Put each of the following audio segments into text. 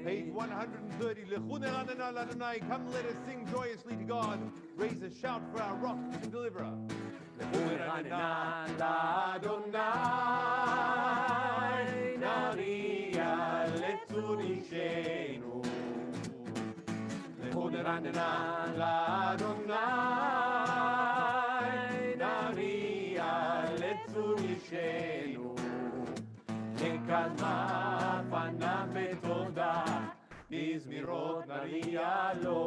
Page 130. Come, let us sing joyously to God. Raise a shout for our rock and deliverer. נקדמה פניו בתודה, בזמירות נריע לו.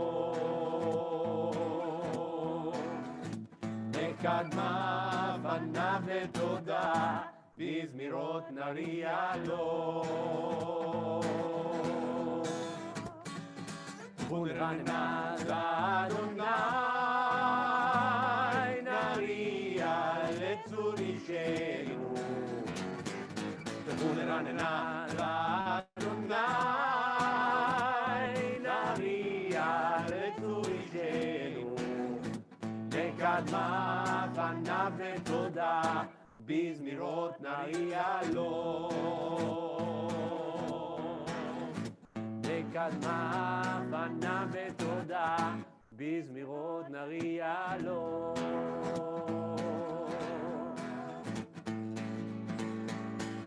נקדמה פניו בתודה, בזמירות נריע לו. ונרננה לאדוני, נריע לצור אישנו. ונרננה לאדוני, נריע לצור אישנו. נקדמה פניו בתודה, בזמירות נריע לו. נקדמה פניו בתודה, בזמירות נריע לו.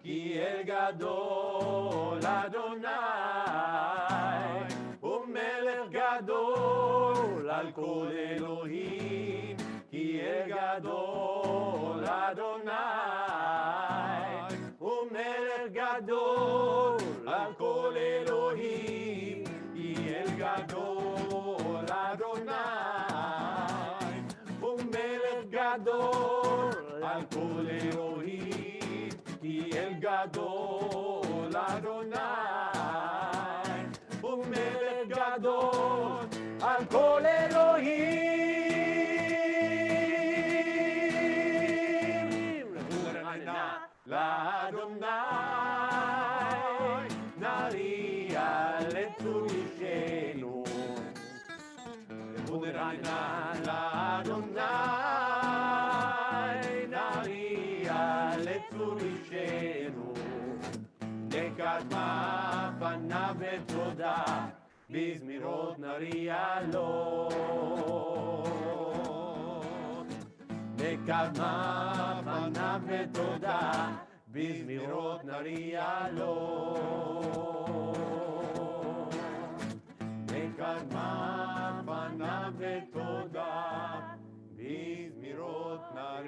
כי אל גדול אדוני, ומלך גדול על כל אלוהים. כי אל גדול אדוני, ומלך גדול על כל אלוהים. כי אל גדול אדוני, ומלך גדול על כל אלוהים. כי אל גדול אדוני, ומלך גדול על כל אלוהים. ונרננה לאדוני, נריע לצור אישנו. ונרננה לאדוני, נריע לצור אישנו. נקדמה פניו בתודה, בזמירות נריע לו. נקדמה פניו בתודה, בזמירות נריע לו. נקדמה פניו בתודה, בזמירות נריע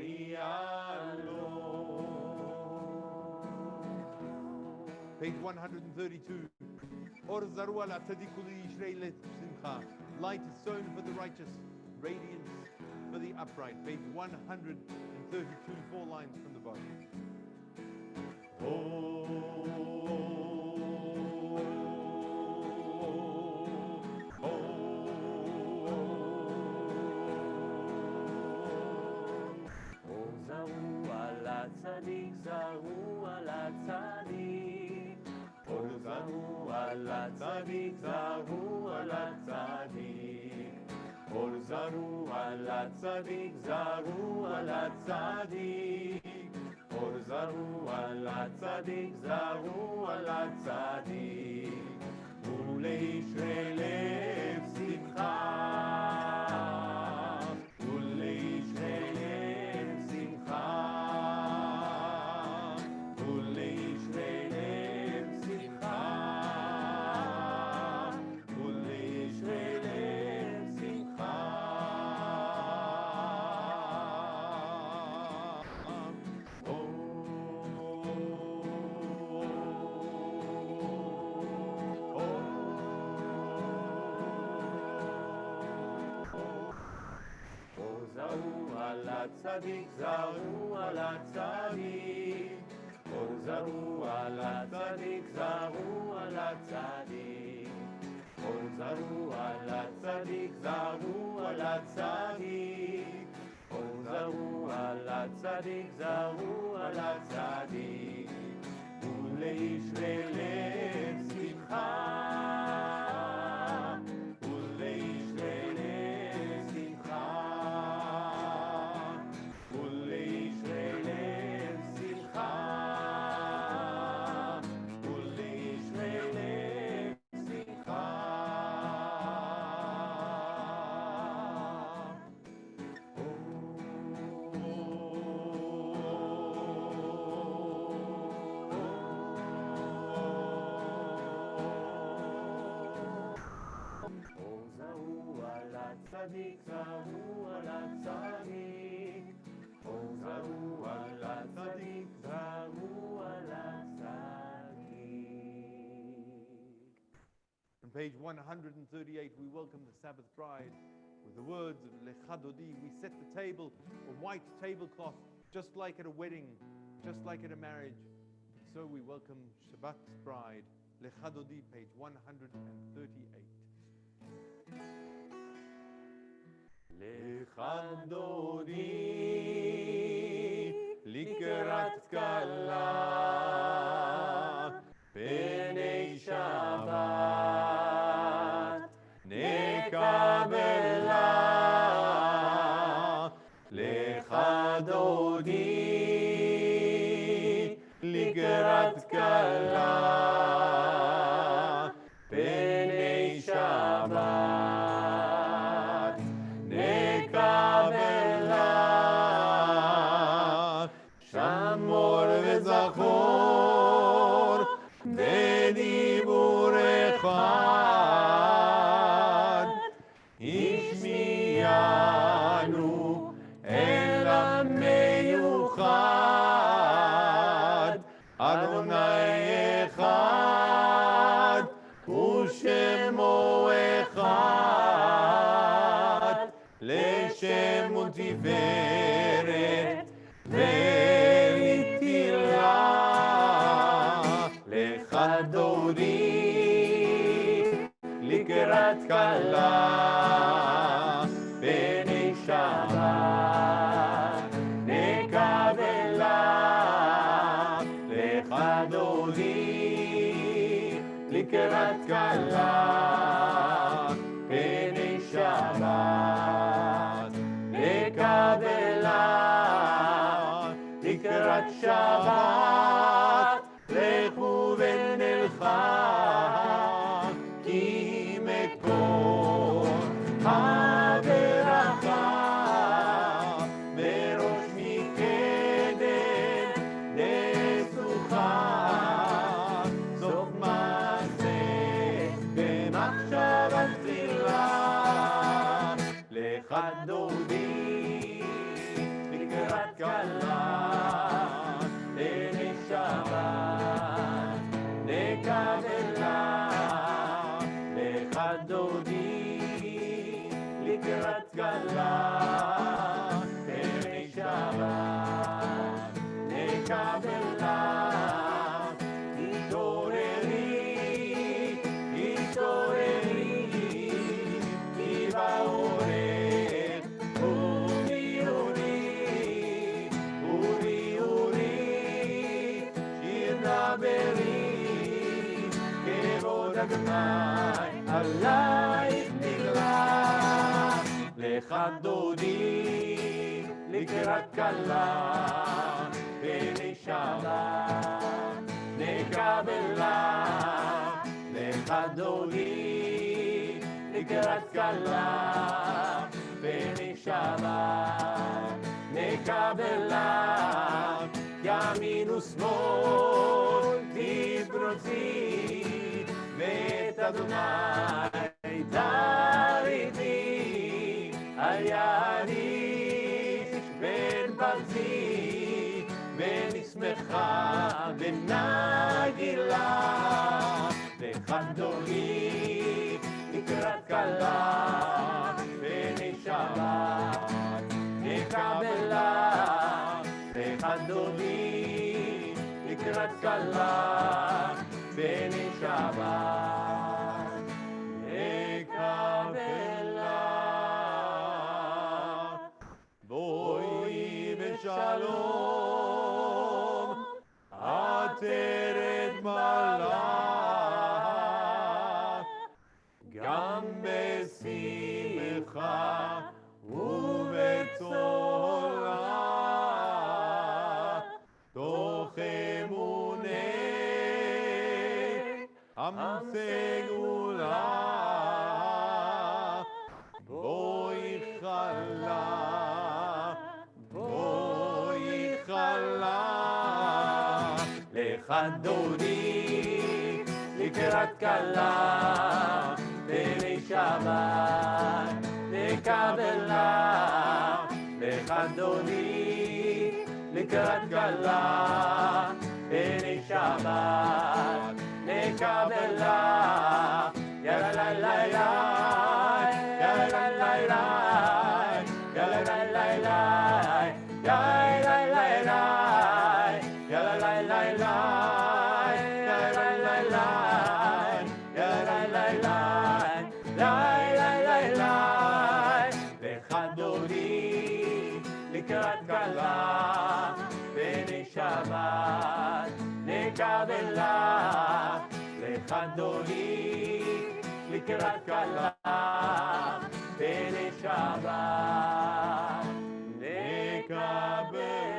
Page 132. Or zaru ala tzadiku liyishrei simcha. Light is sown for the righteous, radiance for the upright. Page 132, 4 lines from the bottom. Tzadik, zaru ala tzadik. Or zaru ala tzadik, zaru ala tzadik. Or zaru ala tzadik, zaru ala tzadik. Or zaru ala tzadik, zaru ala tzadik. Uleishrei lev simcha. Tzadik, zaru ala tzadik. Or zaru ala tzadik, zaru ala tzadik. Or zaru ala tzadik, zaru ala tzadik. Or zaru ala tzadik, zaru ala tzadik. Uleishrei lev simcha. Tzadik, zaru ala tzadik. Or zaru ala tzadik, zaru ala tzadik. On page 138, we welcome the Sabbath bride with the words of Lecha Dodi. We set the table, a white tablecloth, just like at a wedding, just like at a marriage. So we welcome Shabbat's bride, Lecha Dodi, page 138. Lecha Dodi לקראת כלה פני שבת נקבלה lecha dodi לקראת כלה פני שבת נקבלה שמור וזכור בדיבור אחד השמיענו אל המיוחד אדוני אחד ושמו אחד לשם ותפארת ולתהילה lecha dodi לקראת כלה פני שבת נקבלה lecha dodi לקראת כלה פני שבת נקבלה לקראת שבת לכו ונלכה כי מקור הברכה בראש מקדם נסוכה סוף מעשה במחשבה תחילה lecha dodi לקראת כלה פני אדוני עלייך נגלה. לך דודי לקראת כלה ונשבה נקבלה. לך דודי לקראת כלה ונשבה נקבלה. ימין ושמאל תברוצי ואת אדוני תריתי. היה איש בן פרצי ונשמחה ונגילה. לך דודי לקראת כלה ונשבה נקבלה. לך דודי לקראת כלה ונשבה נקבלה. בואי בשלום עטרת מלך, גם בשמחה ובצולה. תוך אמוני עם סגולה. בואי חלה, בואי חלה. לך דודי לקראת כלה ונשבה נקבלה. לך דודי לקראת כלה ונשבה נקבלה. יאללה לילה יאללה לילה יאללה לילה יאללה לילה יאללה לילה יאללה לילה יאללה לילה לילה לילה. לך דודי לקראת כלה ונשבה נקבלה. לך דודי לקראת כלה ונשבה נקבלה.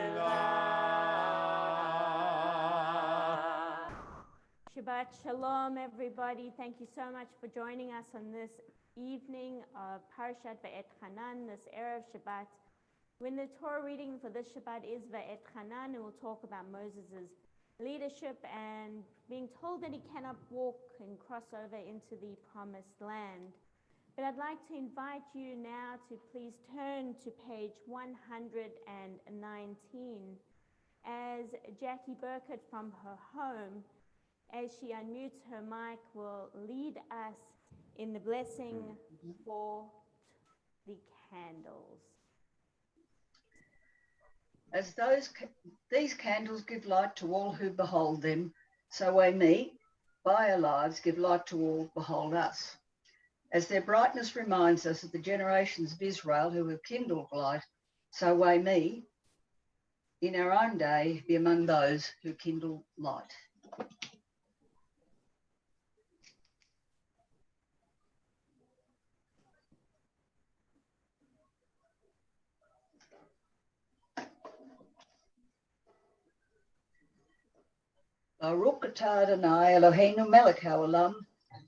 Shabbat Shalom, everybody. Thank you so much for joining us on this evening of Parashat Va'et Hanan, this Erev Shabbat. When the Torah reading for this Shabbat is Va'et Hanan, and we'll talk about Moses' leadership and being told that he cannot walk and cross over into the promised land. But I'd like to invite you now to please turn to page 119 as Jackie Burkett from her home, as she unmutes her mic, will lead us in the blessing for the candles. As these candles give light to all who behold them, so we, by our lives, give light to all who behold us. As their brightness reminds us of the generations of Israel who have kindled light, so we, in our own day, be among those who kindle light. Baruch atah Adonai Eloheinu melech haolam,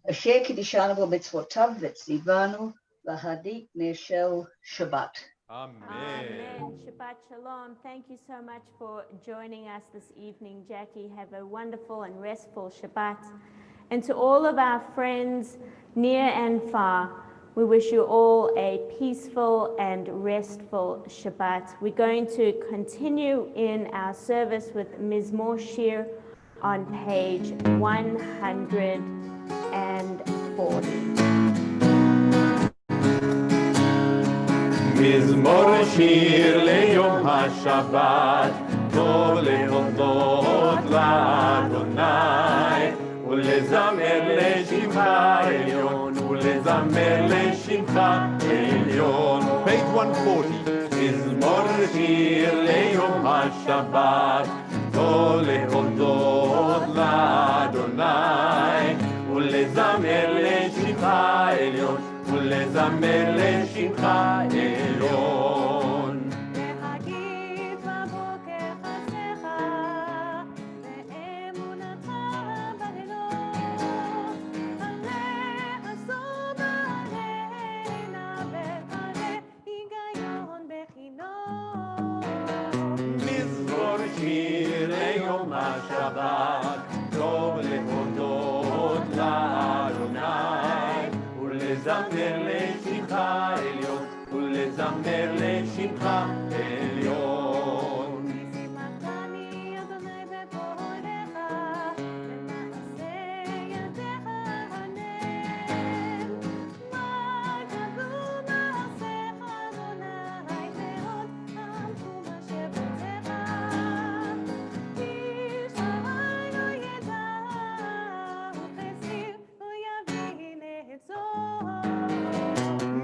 asher kiddushanu b'mitzvotav v'tzivanu l'hadik ner shel Shabbat. Amen. Amen. Shabbat Shalom. Thank you so much for joining us this evening, Jackie. Have a wonderful and restful Shabbat. And to all of our friends near and far, we wish you all a peaceful and restful Shabbat. We're going to continue in our service with Mizmor Shir on page 140. מזמור שיר ליום השבת, טוב להודות לאדוני, ולזמר לשמך עליון, ולזמר לשמך עליון. Page 140. מזמור שיר ליום השבת, טוב להודות לאדוני, ולזמר ולזמר לשמך עליון, ולזמר לשמך עליון. להגיד בבוקר חסדך, ואמונתך בלילות. עלה עשור בעלינה, ועלה היגיון בכינור. מזמור שיר ליום השבת, טוב להודות לאדוני, ולזמר לשמך עליון, ולזמר לשמך עליון. שימחתני אדוני בפועלך, במעשה ידיך הנן. מה גדלו מעשיך אדוני, מאוד עמקו מחשבותיך. איש הרע לא ידע, וכסיל לא יביא לעצור.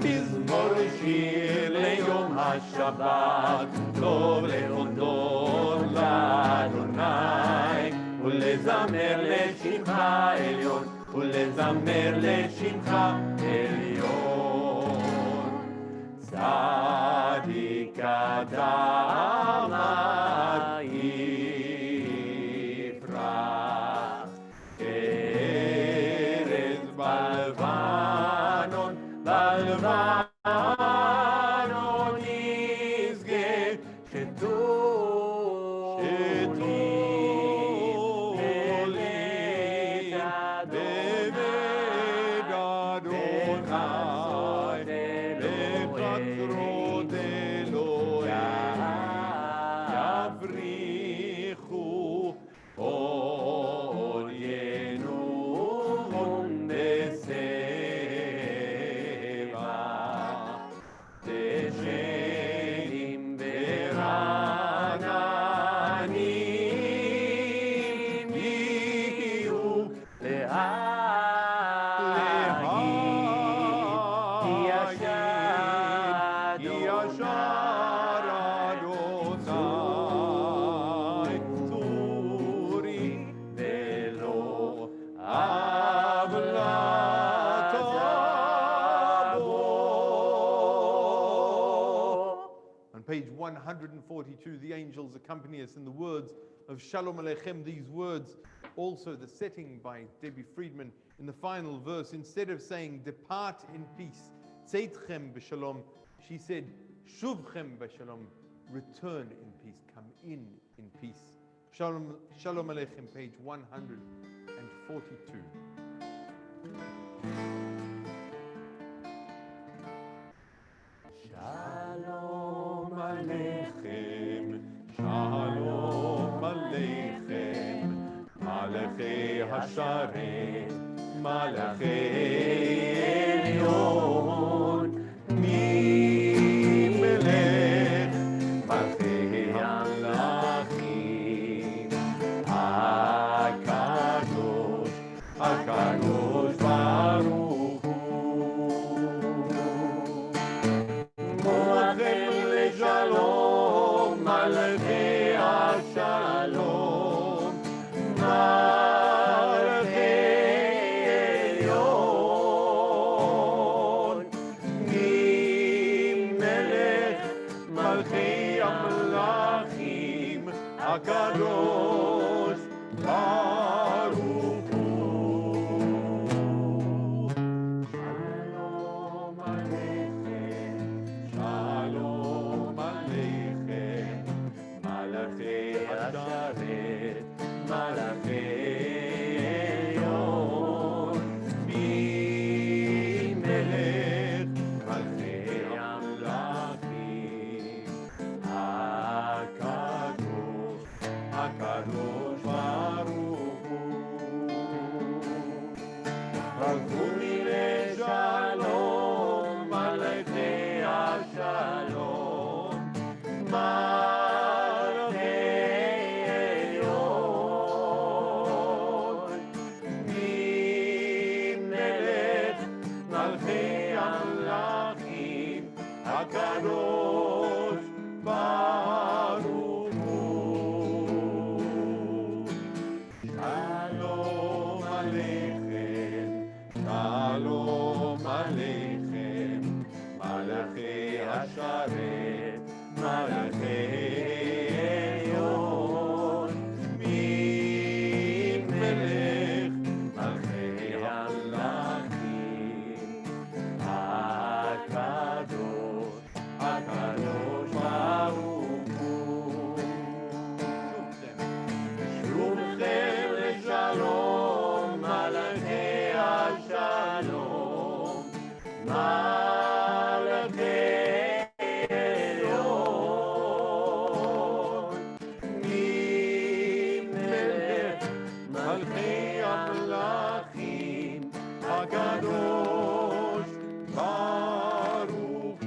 מזמור שיר ליום השבת, טוב להודות לאדוני, ולזמר לשמך עליון, ולזמר לשמך עליון. צדיק אדם יפרח, ארץ בלבנון, בלבנון ישגה, שתו בבית אדוני, בחצרות אלוהים, יפריחו עוד ינום בשבח, דשנים ורעננים יהיו להגיד, כי ישר אדוני צורי ולא עוולה תבוא. On page 142, the angels accompany us in the words of Shalom Aleichem. These words, also the setting by Debbie Friedman in the final verse, instead of saying, depart in peace, Tzeitchem b'shalom, she said, Shuvchem b'shalom, return in peace, come in peace. Shalom Aleichem, page 142. Shalom Aleichem, Shalom Aleichem, Malachei Hasharet, Malachei Elyon, Mi Melech, Malachei Hamlachim, HaKadosh, HaKadosh Baruch Hu. מועכם לשלום, מלכי השלום, מלכי עליון, ממלך מלכי המלכים, הקדוש ברוך הוא. שלום עליכם, שלום עליכם, מלאכי השרת, מלאכי עליון, ממלך מלכי המלכים, הקדוש, הקדוש ברוך הוא. ברכו מיני שלום, מלאכי השלום, מלכי עליון, ממלך מלכי המלכים, הקדוש ברוך הוא. שלום עליכם, הקדוש ברוך הוא.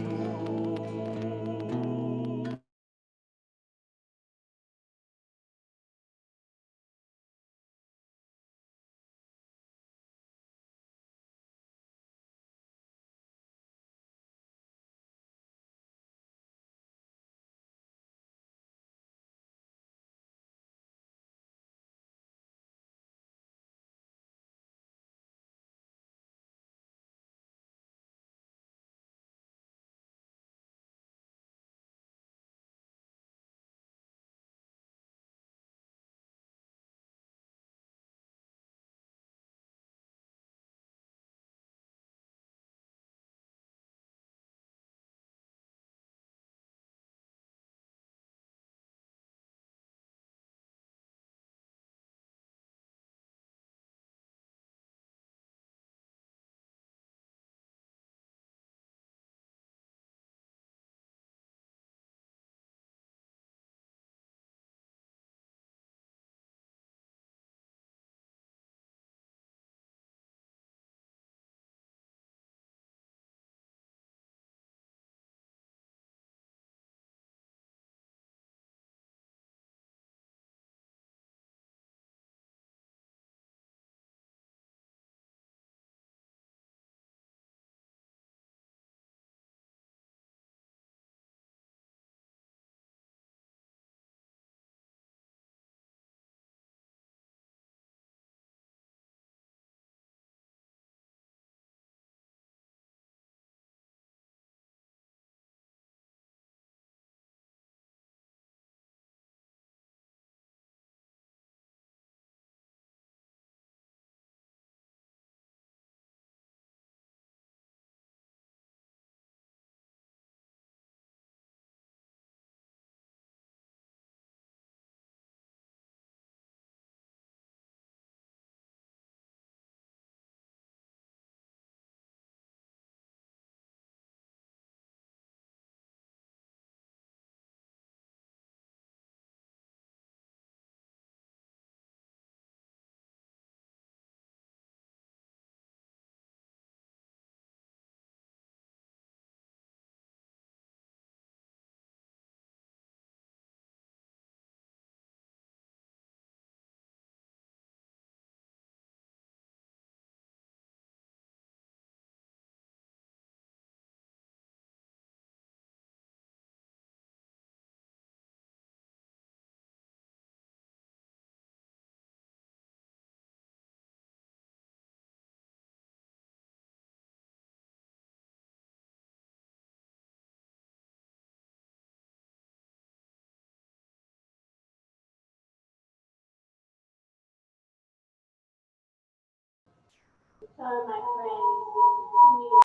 So, my friends, we continue.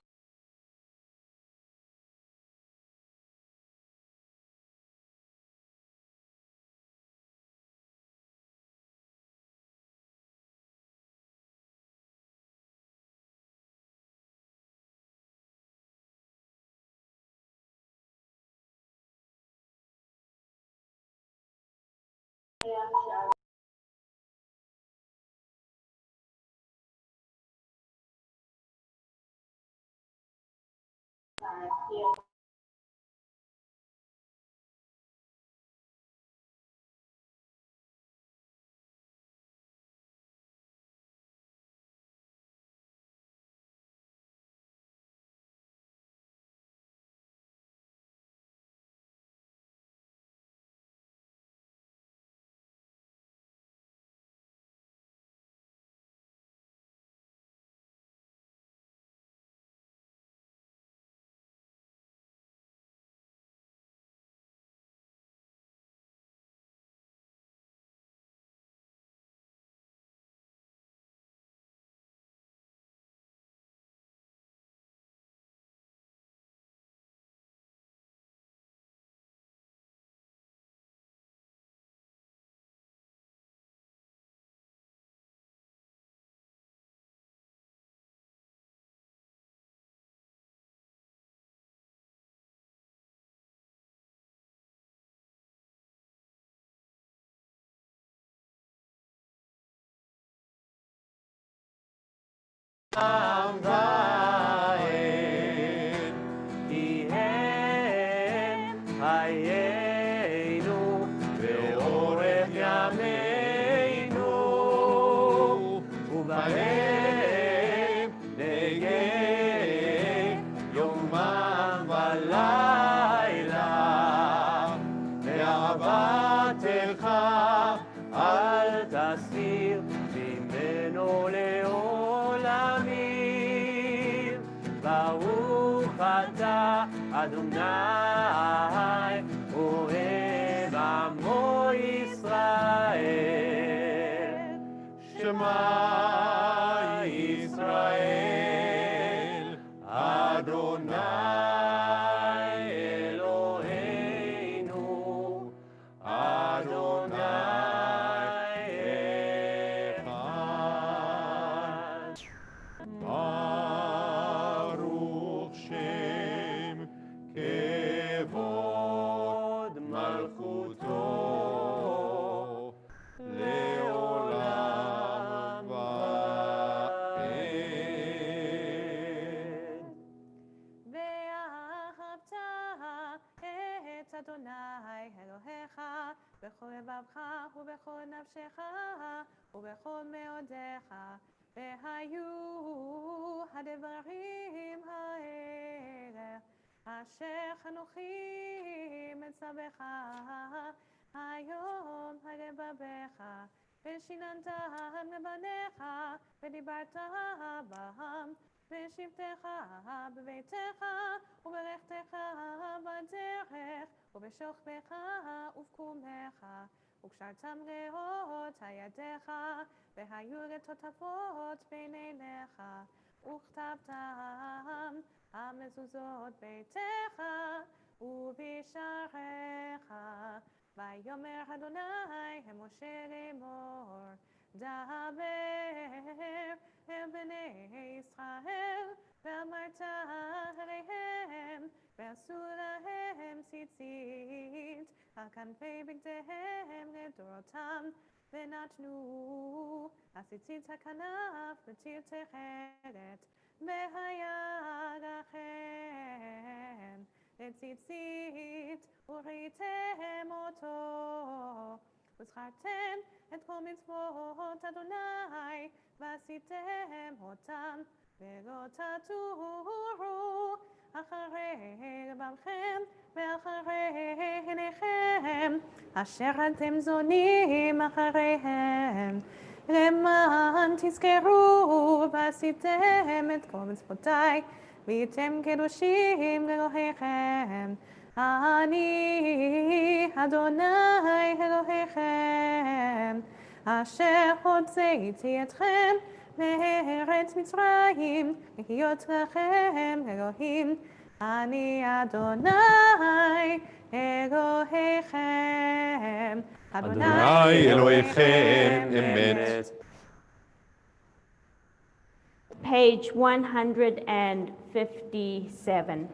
Here. עם ועד, כי הם חיינו ואורך ימינו, ובהם נגן יומם ולילה, מאהבתך אל תסיר ממנו לעולמים. ברוך אתה אדוני אוהב עמו ישראל. שמע ישראל אדוני אלוהינו אדוני אחד. ברוך שם כבוד מלכותו לעולם ועד. ואהבת את אדוני אלוהיך בכל לבבך ובכל נפשך ובכל מאודיך, והיו הדברים האלה אשר אנוכי מצווך היום על לבביך, ושיננתם לבניך ודיברת בם בשבתך בביתך ובלכתך בדרך ובשוכבך ובקומך, וקשרתם לאות ידיך, והיו לטוטפות בין עיניך, וכתבתם על מזוזות ביתך ובשעריך. ויאמר אדוני אל משה לאמור, דבר אל בני ישראל, ואמרת אליהם, ועשו להם ציצית על כנפי בגדיהם לדורותם, ונתנו הציצית הכנף לציר תכלת, והיה לכם לציצית וראיתם אותו, וזכרתם את כל מצוות אדוני ועשיתם אותם, ולא תטורו אחרי לבבכם ואחרי עיניכם אשר אתם זונים אחריהם, למען תזכרו ועשיתם את כל מצוותיי והייתם קדושים לאלוהיכם. אני אדוני אלוהיכם אשר הוצאתי אתכם מארץ מצרים להיות לכם אלוהים. אני אדוני אלוהיכם. אדוני אלוהיכם אמת. Page 157.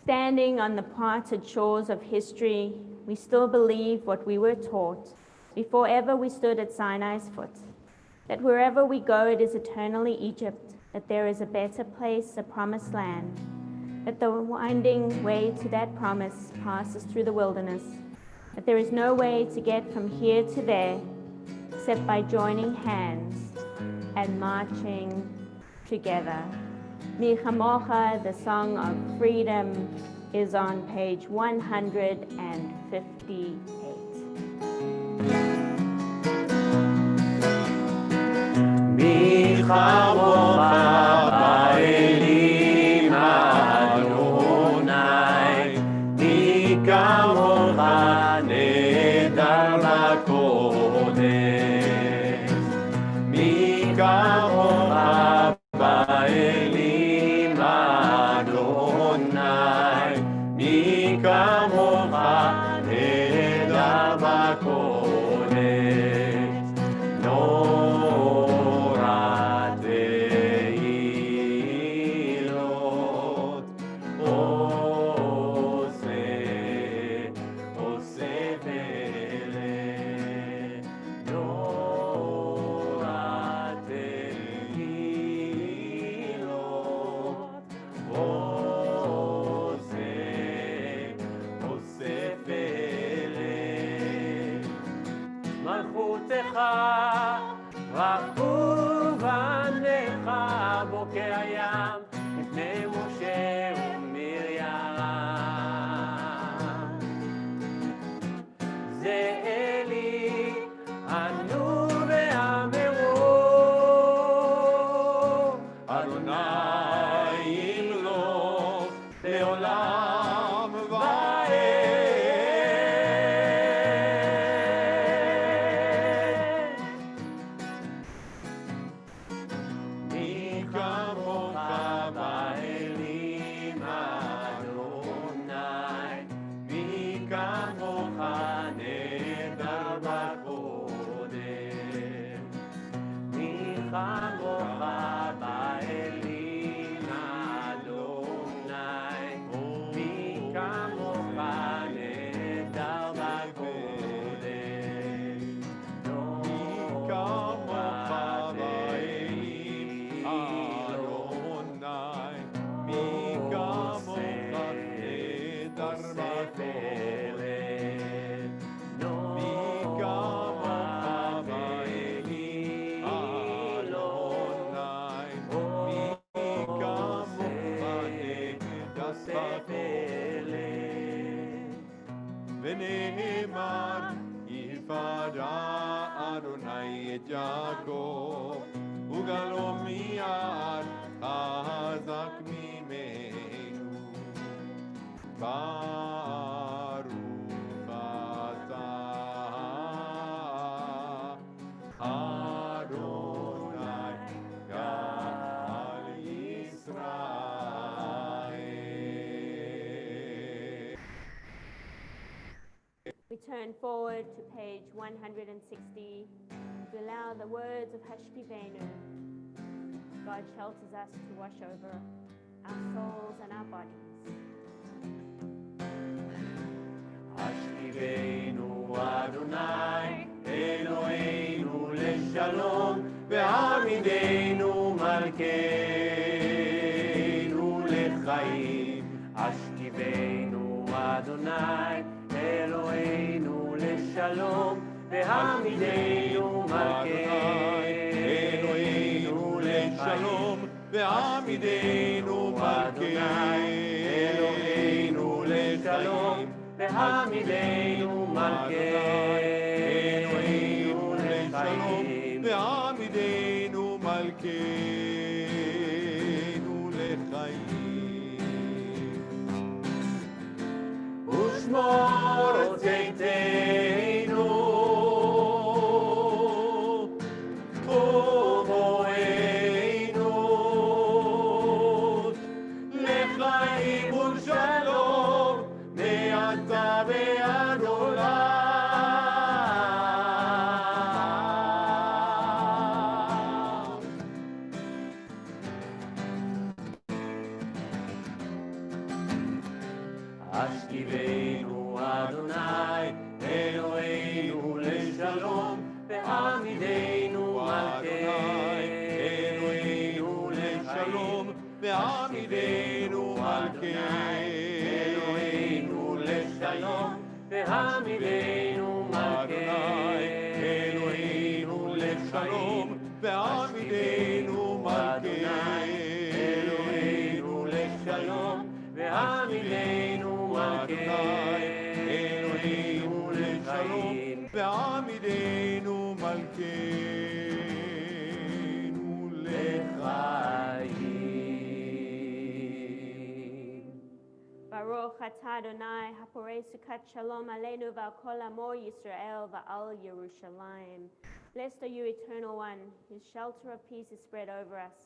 Standing on the parted shores of history, we still believe what we were taught before ever we stood at Sinai's foot, that wherever we go it is eternally Egypt, that there is a better place, a promised land, that the winding way to that promise passes through the wilderness, that there is no way to get from here to there except by joining hands and marching together. Mi Chamocha, the Song of Freedom, is on page 158. מי כמוך באלים אדוני, מי כמוך נהדר בקודש, מי כמוך באלים אדוני, מי כמוך נהדר בקודש. כהים לפני משה ומרים. זה אלי הנור והמאור, אדוני ימלוך לעולם ועד. מי כמוך באלים אדוני, מי כמוך נהדר בקודם, מי כמוך באלים אדוני, מי כמוך נהדר בקודם, מי כמוך באלים אדוני, מי כמוך נהדר בקודם, מי כמוך באלים אדוני, מי כמוך נהדר בקודם. ונאמר יפרע אדוני את יעקב, וגלו מיד חזק ממנו. ברוך אתה אדוני גאל ישראל. We turn forward to page 160 to allow the words of Hashkivenu. God shelters us to wash over our souls and our bodies. השכיבנו אדוני אלוהינו לשלום, והעמידנו מלכנו לחיים. השכיבנו אדוני אלוהינו לשלום, והעמידנו מלכנו לחיים. ועמידנו אלוהינו לשלום, והעמידנו מלכנו לחיים. ועמידנו מלכנו לחיים. ושמור צאתנו ובואנו לחיים ולשלום מעתה ועד עולם. השכיבנו אדוני אלוהינו לשלום, ועמידנו מלכנו לשלום, ועמידנו אלוהינו לשלום, ועמידנו אלוהינו לשלום, ועמידנו אלוהינו לשלום, ועמידנו אלוהינו לחיים. ועמידנו מלכנו לחיים. Baruch atah Adonai haporei sukat shalom aleinu v'al kol amo Yisrael v'al Yerushalayim. Blessed are you, Eternal One, whose shelter of peace is spread over us,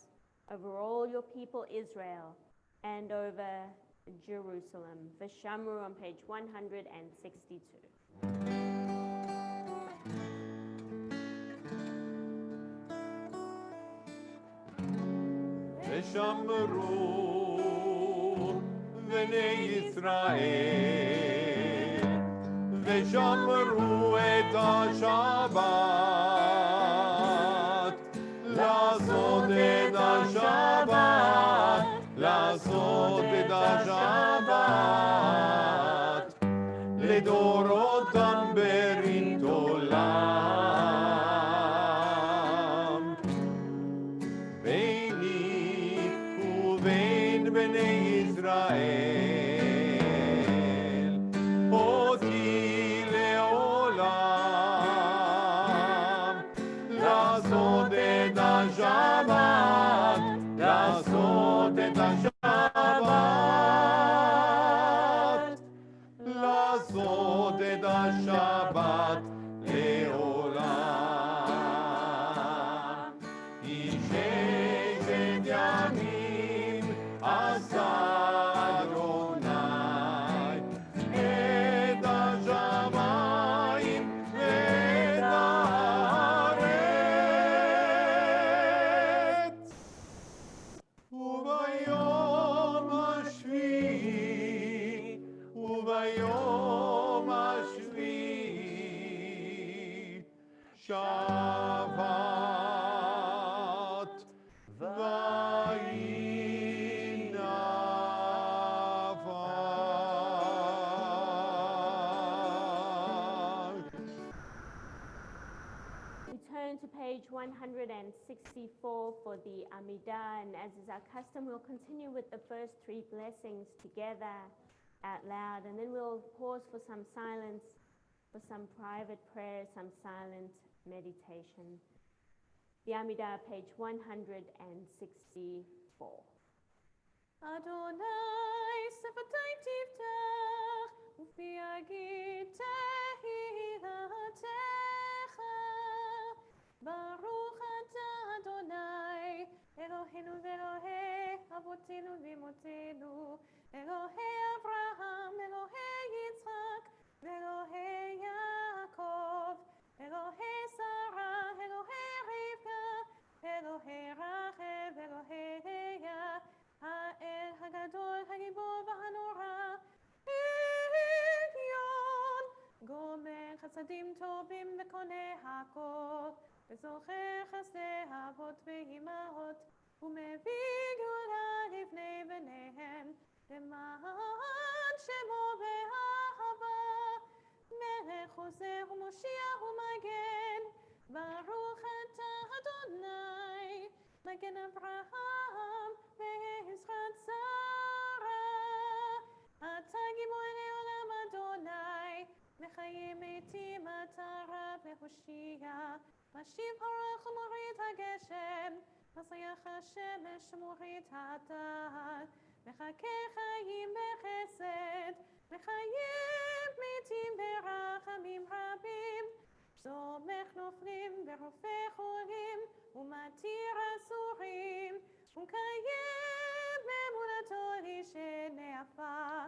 over all your people Israel, and over Jerusalem. V'shamru on page 162. ושמרו בני ישראל, ושמרו את השבת, לעשות את השבת, לעשות את השבת, לדורותם ברית עולם. ביני בני ישראל, אותי לעולם, לעשות את השבת, לעשות את השבת, לעשות את השבת לעולם. אישי בית ימים עשה אדוני את השמיים ואת הארץ. וביום השביעי, וביום השביעי שבת וינפש. We turn to page 164 for the Amidah, and as is our custom, we'll continue with the first three blessings together out loud, and then we'll pause for some silence, for some private prayer, some silent meditation. The Amidah, page 164. Adonai sefatai tiftach ufi yagid tehillatcha Baruch atah Adonai Eloheinu ve'Elohei avotenu v'imotenu Elohei Avraham Elohei Yitzchak ve'Elohei Yaakov Elohei Sarah Elohei Rivka Elohei Rachel Elohei Leah האל הגדול, הגיבור והנורא, עליון, גומל חסדים טובים וקונה הכל, וזוכר חסדי אבות ואימהות, ומביא גאולה לבני בניהם, למען שמו באהבה, מלך עוזר ומושיע ומגן, ברוך אתה אדוני, מגן אברהם, בעזרת שרה, אתה גיבור לעולם אדוני, מחיים מתים אתה רב להושיע, משיב הרוח ומוריד הגשם, מזריח השמש ומוריד הטל, מחכה חיים בחסד, מחייב מתים ברחמים רבים, סומך נופלים ורופא חולים, ומתיר אסורים, ומקיים באמונתו לשני עפר.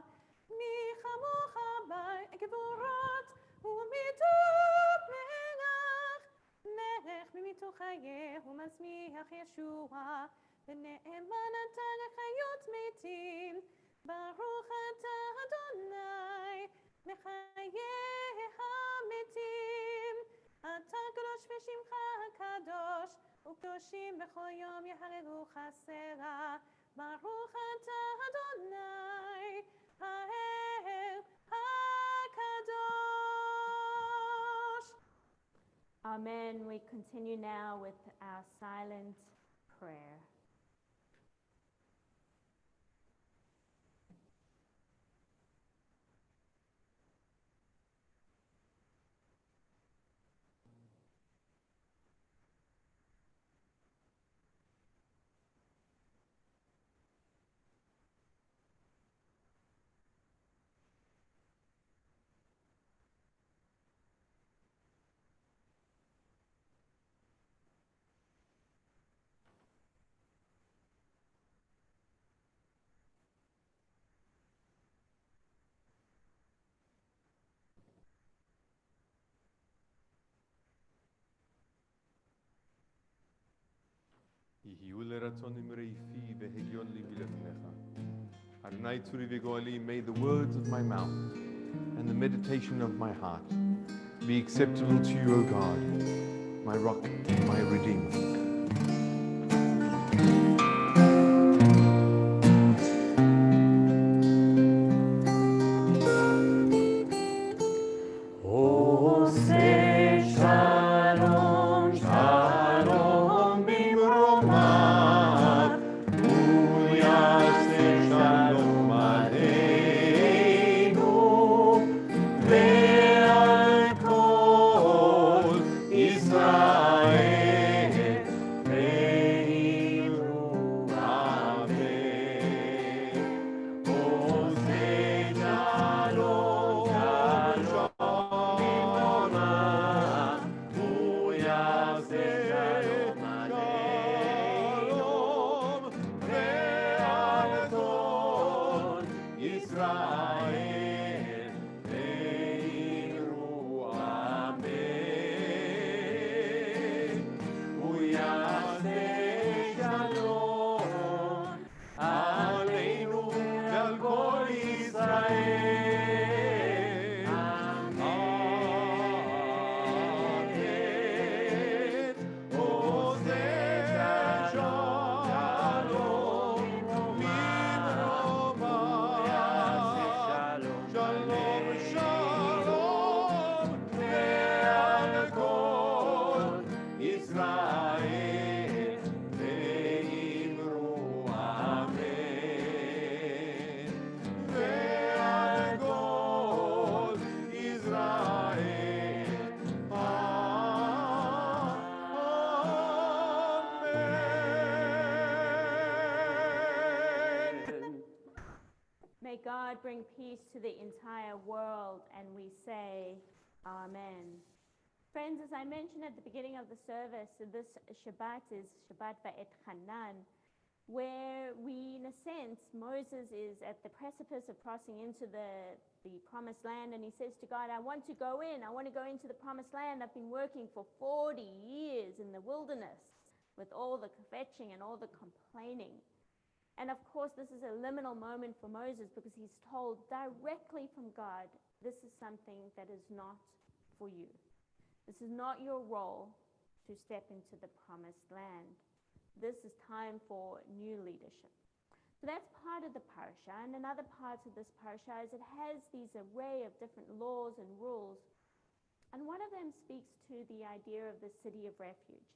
מי כמוך בגבורות ומיתוק מלך, מלך ממיתוך חיה ומצמיח ישועה, ונאמן אתה לחיות מתים, ברוך אתה אדוני, מחיי המתים. אתה קדוש ושמך הקדוש, וקדושים בכל יום יהללוך סלה, ברוך אתה אדוני, האל הקדוש. Amen. We continue now with our silent prayer. יהיו לרצון אמרי-פי והגיון ליבי לפניך. Adonai tzuri v'goali, may the words of my mouth and the meditation of my heart be acceptable to you, O God, my rock and my redeemer. Shalom, Bimromat, Uyase God bring peace to the entire world, and we say, Amen. Friends, as I mentioned at the beginning of the service, this Shabbat is Shabbat Va'et Hanan, where we, in a sense, Moses is at the precipice of crossing into the promised land, and he says to God, I want to go in. I want to go into the promised land. I've been working for 40 years in the wilderness with all the kvetching and all the complaining. And of course, this is a liminal moment for Moses because he's told directly from God, this is something that is not for you. This is not your role to step into the promised land. This is time for new leadership. So that's part of the parasha. And another part of this parasha is it has these array of different laws and rules. And one of them speaks to the idea of the city of refuge.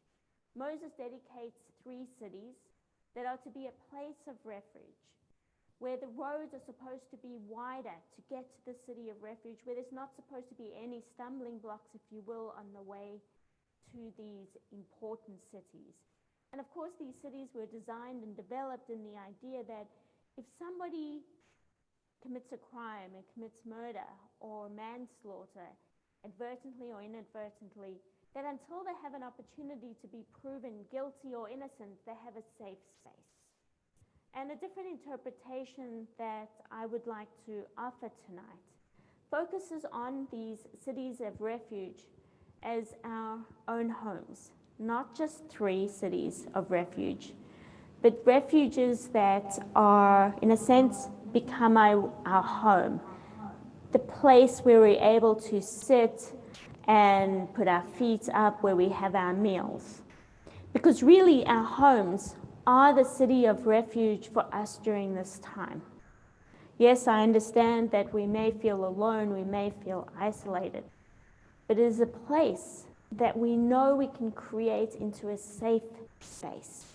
Moses dedicates 3 cities that are to be a place of refuge, where the roads are supposed to be wider to get to the city of refuge, where there's not supposed to be any stumbling blocks, if you will, on the way to these important cities. And of course, these cities were designed and developed in the idea that if somebody commits a crime and commits murder or manslaughter, advertently or inadvertently, that until they have an opportunity to be proven guilty or innocent, they have a safe space. And a different interpretation that I would like to offer tonight focuses on these cities of refuge as our own homes, not just 3 cities of refuge, but refuges that are, in a sense, become our home, the place where we're able to sit and put our feet up, where we have our meals. Because really our homes are the city of refuge for us during this time. Yes, I understand that we may feel alone, we may feel isolated, but it is a place that we know we can create into a safe space.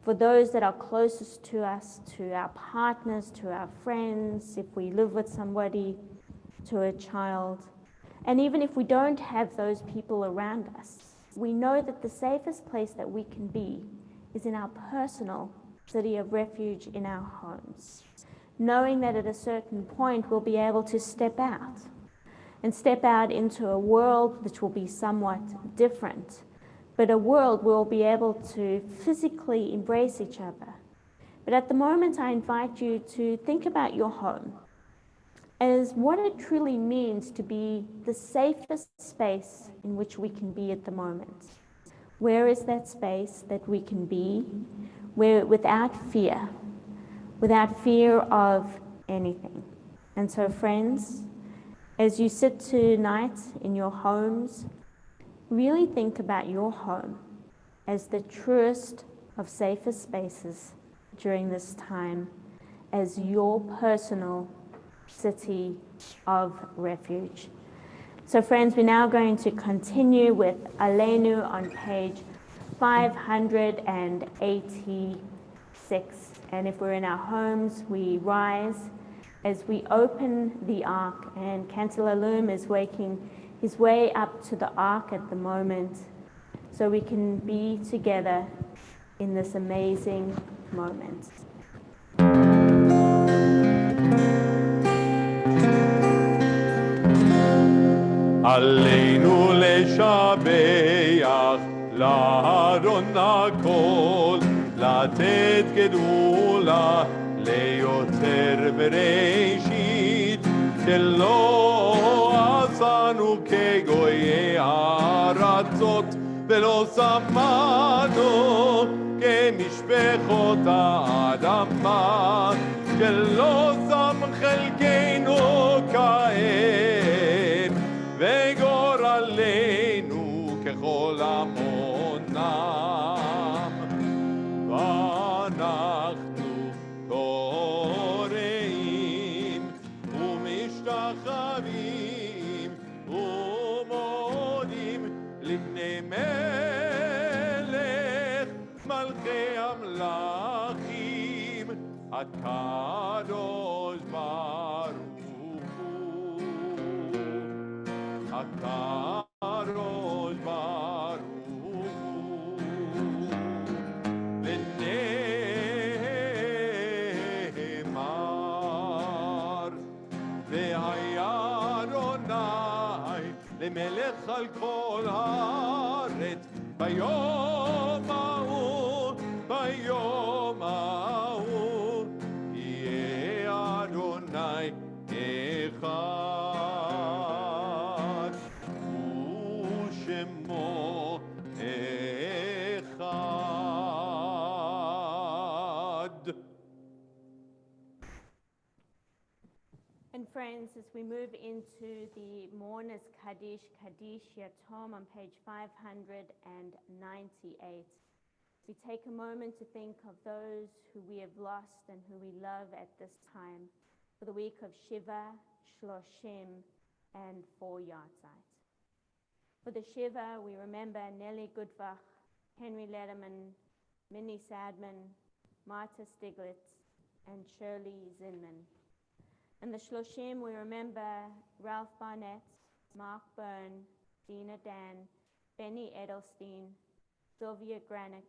For those that are closest to us, to our partners, to our friends, if we live with somebody, to a child. And even if we don't have those people around us, we know that the safest place that we can be is in our personal city of refuge in our homes. Knowing that at a certain point we'll be able to step out into a world which will be somewhat different, but a world where we'll be able to physically embrace each other. But at the moment, I invite you to think about your home as what it truly means to be the safest space in which we can be at the moment. Where is that space that we can be where without fear of anything? And so, friends, as you sit tonight in your homes, really think about your home as the truest of safest spaces during this time, as your personal city of refuge. So friends, we're now going to continue with Aleinu on page 586. And if we're in our homes, we rise as we open the ark, and Cantil Alum is waking his way up to the ark at the moment, so we can be together in this amazing moment. עלינו לשבח לארון הכל, לתת גדולה ליוצר בראשית, שלא עשנו כגויי הארצות, ולא שמנו כמשפחות האדמה, שלא שם חלקנו כעת, וגורלנו ככל המונם. ואנחנו קוראים ומשתחווים ומודים לפני מלך מלכי המלכים, הקדוש ברוך הוא, הקדוש ברוך הוא, ונאמר למלך על כל הארץ, ביום ההוא, ביום ההוא, יהיה אדוני אחד, ושמו אחד. And friends, as we move into the Mourners Kaddish, Kaddish Yatom on page 598, we take a moment to think of those who we have lost and who we love at this time for the week of Shiva, Shloshim, and for Yahrzeit. For the Shiva, we remember Nellie Goodbach, Henry Letterman, Minnie Sadman, Marta Stiglitz, and Shirley Zinman. And the Shloshim, we remember Ralph Barnett, Mark Byrne, Dina Dan, Benny Edelstein, Sylvia Granick,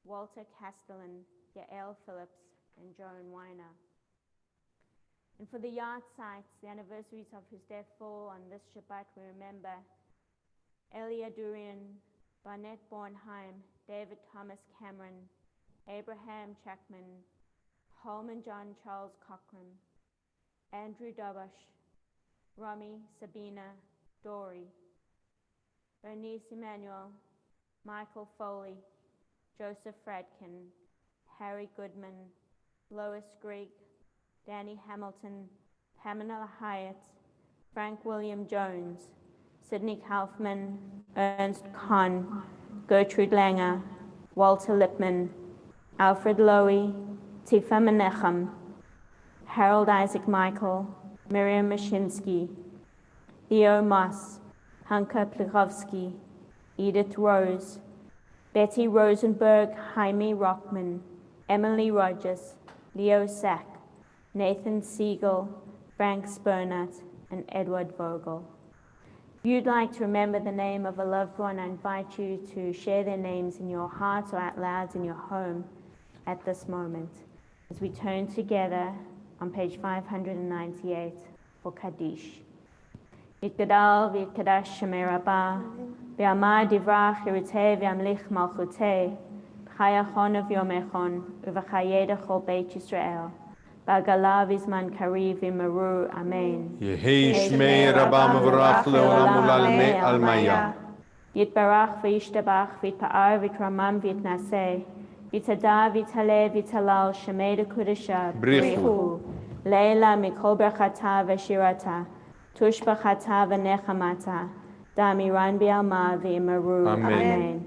Walter Castellan, Yael Phillips, and Joan Weiner. And for the Yahrzeits, the anniversaries of whose death fall on this Shabbat, we remember Elia Durian, Barnett Bornheim, David Thomas Cameron, Abraham Chapman, Holman John Charles Cochran, Andrew Dobosh, Romy, Sabina, Dory, Bernice Emanuel, Michael Foley, Joseph Fradkin, Harry Goodman, Lois Grigg, Danny Hamilton, Pamela Hyatt, Frank William Jones, Sidney Kaufman, Ernst Kahn, Gertrude Langer, Walter Lippmann, Alfred Lowy, Tifa Menachem, Harold Isaac Michael, Miriam Mashinsky, Theo Moss, Hanka Plichovsky, Edith Rose, Betty Rosenberg, Jaime Rockman, Emily Rogers, Leo Sack, Nathan Siegel, Frank Spurnat, and Edward Vogel. If you'd like to remember the name of a loved one, I invite you to share their names in your heart or out loud in your home at this moment as we turn together on page 598 for Kaddish. Yitgadal v'yitkadash shemei Rabbah, v'yamad divrach yiriteh v'yamlich malchuteh, b'chayachon v'yomechon, u'v'chayed chol Beit Yisrael, b'agala v'zman kariv v'meru, amen. יהי שמי רבה מבורך לעולם ולעלמי עלמיה. יתברך וישתבח ויתפאר ויתרומם ויתנשא, ויתהדר ויתהלל ויתהלל שמי דקודשה בריחו. לילה מכל ברכתה ושירתה, תושבחתה ונחמתה, דאמירן בעלמה ואמרו אמן.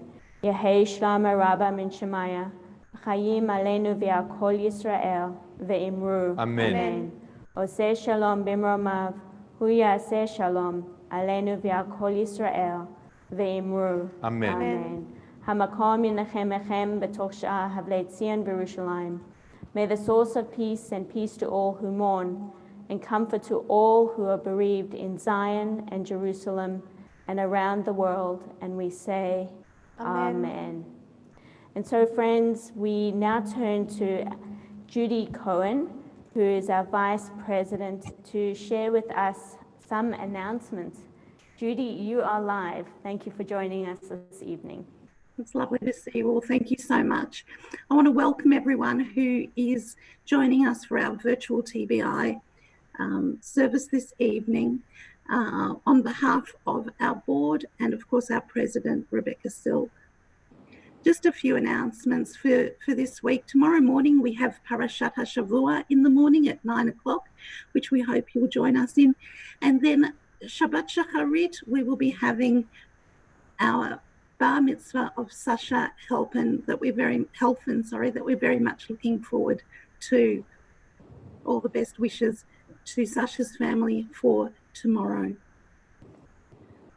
יהי שלום רבה מן שמיא, חיים עלינו ועל כל ישראל, ואמרו אמן. עושה שלום במרומיו, הוא יעשה שלום עלינו ועל כל ישראל, ואמרו אמן. המקום ינחמכם בתוך שאר הבלי ציון בירושלים. May the source of peace and peace to all who mourn, and comfort to all who are bereaved in Zion and Jerusalem and around the world. And we say, Amen. And so, friends, we now turn to Judy Cohen, who is our Vice President, to share with us some announcements. Judy, you are live. Thank you for joining us this evening. It's lovely to see you all. Thank you so much. I want to welcome everyone who is joining us for our virtual TBI service this evening on behalf of our board and, of course, our president, Rebecca Silk. Just a few announcements for this week. Tomorrow morning, we have Parashat HaShavua in the morning at 9 o'clock, which we hope you'll join us in. And then Shabbat Shacharit, we will be having our bar mitzvah of Sasha Helfen that we're very much looking forward to. All the best wishes to Sasha's family for tomorrow.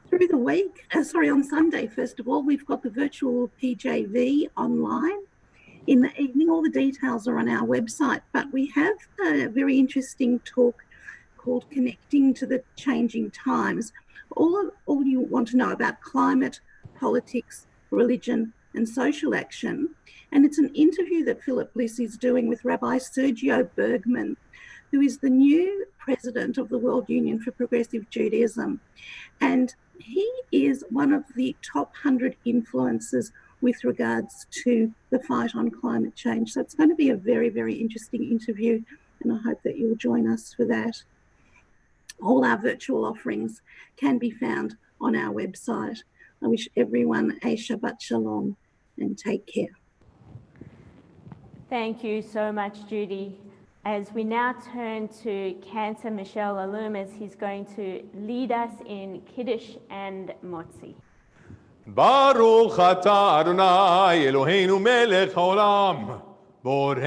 Through the week, on Sunday, first of all, we've got the virtual PJV online. In the evening, all the details are on our website, but we have a very interesting talk called Connecting to the Changing Times. All you want to know about climate, politics, religion, and social action. And it's an interview that Philip Bliss is doing with Rabbi Sergio Bergman, who is the new president of the World Union for Progressive Judaism. And He is one of the top 100 influencers with regards to the fight on climate change. So it's going to be a very, very interesting interview, and I hope that you'll join us for that. All our virtual offerings can be found on our website. I wish everyone a Shabbat Shalom and take care. Thank you so much, Judy. As we now turn to Cantor Michelle Alum, as he's going to lead us in Kiddush and Motzi. ברוך אתה אדוני אלוהינו מלך העולם בורא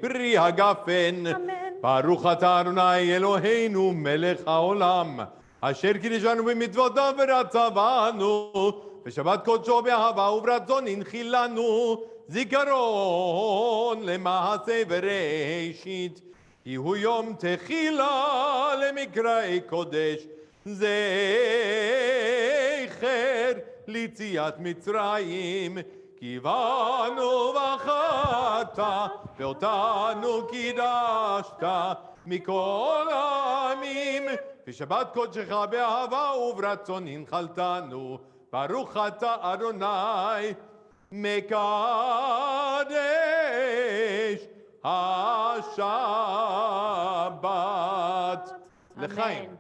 פרי הגפן ברוך אתה אדוני אלוהינו מלך העולם אשר קידשנו במצוותיו ורצבנו בשבת קודשו באהבה וברצון הנחילנו זיכרון למעשה וראשית יהיו יום תחילה למקראי קודש זכר ליציאת מצרים כי באנו בחרת ואותנו קידשת מכל העמים בשבת קודשך באהבה וברצון הנחלתנו ברוך אתה אדוני מקדש השבת לחיים.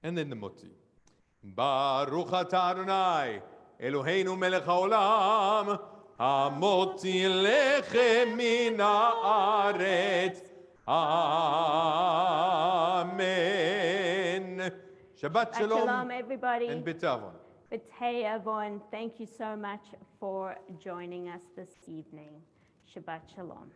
And then the Motzi. Baruch atah Adonai, Eloheinu melech haolam, המוציא לחם מן הארץ. Amen. Shabbat Shalom. Shalom, everybody. And B'tavon. B'tei Avon, thank you so much for joining us this evening. Shabbat Shalom.